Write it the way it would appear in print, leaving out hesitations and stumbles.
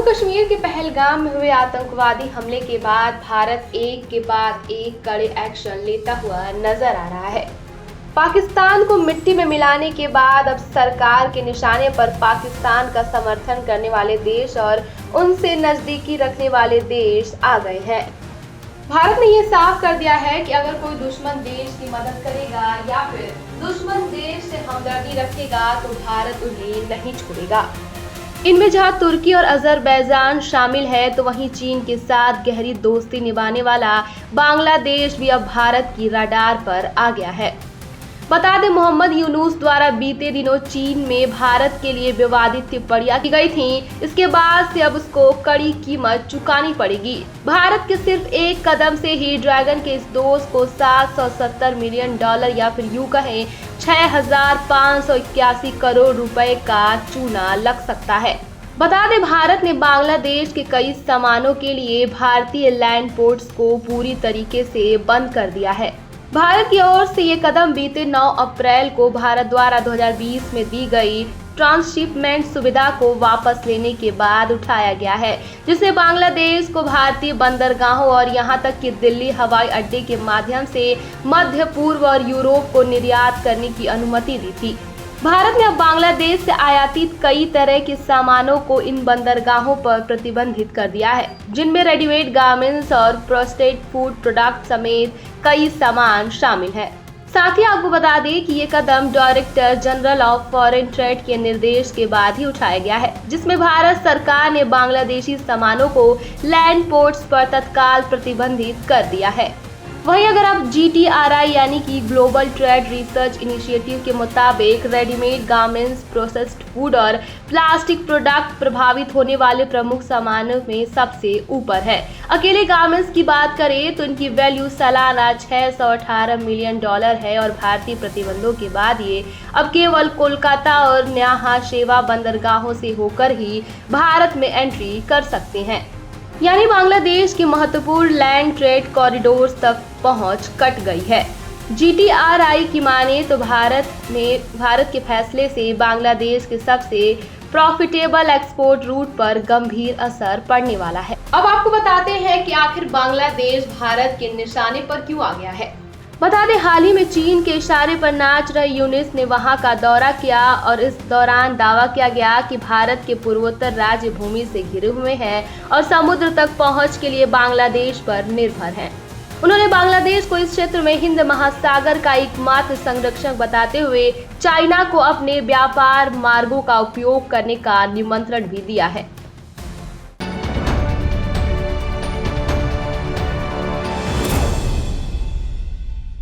कश्मीर के पहलगाम में हुए आतंकवादी हमले के बाद भारत एक के बाद एक कड़े एक्शन लेता हुआ नजर आ रहा है। पाकिस्तान को मिट्टी में मिलाने के बाद अब सरकार के निशाने पर पाकिस्तान का समर्थन करने वाले देश और उनसे नजदीकी रखने वाले देश आ गए हैं। भारत ने यह साफ कर दिया है कि अगर कोई दुश्मन देश की मदद करेगा या फिर दुश्मन देश से हमदर्दी रखेगा तो भारत उन्हें नहीं छोड़ेगा। इनमें जहां तुर्की और अजरबैजान शामिल है तो वहीं चीन के साथ गहरी दोस्ती निभाने वाला बांग्लादेश भी अब भारत की रडार पर आ गया है। बता दें, मोहम्मद यूनुस द्वारा बीते दिनों चीन में भारत के लिए विवादित टिप्पणियां की गई थीं। इसके बाद से अब उसको कड़ी कीमत चुकानी पड़ेगी। भारत के सिर्फ एक कदम से ही ड्रैगन के इस दोस्त को $770 मिलियन या फिर यूं कहें 6,581 करोड़ रुपए का चूना लग सकता है। बता दें, भारत ने बांग्लादेश के कई सामानों के लिए भारतीय लैंड पोर्ट्स को पूरी तरीके से बंद कर दिया है। भारत की ओर से ये कदम बीते 9 अप्रैल को भारत द्वारा 2020 में दी गई ट्रांसशिपमेंट सुविधा को वापस लेने के बाद उठाया गया है, जिससे बांग्लादेश को भारतीय बंदरगाहों और यहां तक कि दिल्ली हवाई अड्डे के माध्यम से मध्य पूर्व और यूरोप को निर्यात करने की अनुमति दी थी। भारत ने अब बांग्लादेश से आयातित कई तरह के सामानों को इन बंदरगाहों पर प्रतिबंधित कर दिया है, जिनमें रेडीमेड गारमेंट्स और प्रोसेस्ड फूड प्रोडक्ट समेत कई सामान शामिल हैं। साथ ही आपको बता दें कि ये कदम director general of foreign trade के निर्देश के बाद ही उठाया गया है, जिसमें भारत सरकार ने बांग्लादेशी सामानों को लैंड पोर्ट्स पर तत्काल प्रतिबंधित कर दिया है। वहीं अगर आप GTRI यानी कि ग्लोबल ट्रेड रिसर्च इनिशिएटिव के मुताबिक रेडीमेड गारमेंट्स, प्रोसेस्ड फूड और प्लास्टिक प्रोडक्ट प्रभावित होने वाले प्रमुख सामानों में सबसे ऊपर है। अकेले गारमेंट्स की बात करें तो इनकी वैल्यू सालाना $618 मिलियन है और भारतीय प्रतिबंधों के बाद ये अब केवल कोलकाता और न्याहा शेवा बंदरगाहों से होकर ही भारत में एंट्री कर सकते हैं। यानी बांग्लादेश के महत्वपूर्ण लैंड ट्रेड कॉरिडोर्स तक पहुंच कट गई है। GTRI की माने तो भारत के फैसले से बांग्लादेश के सबसे प्रॉफिटेबल एक्सपोर्ट रूट पर गंभीर असर पड़ने वाला है। अब आपको बताते हैं कि आखिर बांग्लादेश भारत के निशाने पर क्यों आ गया है। बता दें, हाल ही में चीन के इशारे पर नाच रहे यूनुस ने वहां का दौरा किया और इस दौरान दावा किया गया कि भारत के पूर्वोत्तर राज्य भूमि से घिरे हुए हैं और समुद्र तक पहुंच के लिए बांग्लादेश पर निर्भर हैं। उन्होंने बांग्लादेश को इस क्षेत्र में हिंद महासागर का एकमात्र संरक्षक बताते हुए चाइना को अपने व्यापार मार्गों का उपयोग करने का निमंत्रण भी दिया है।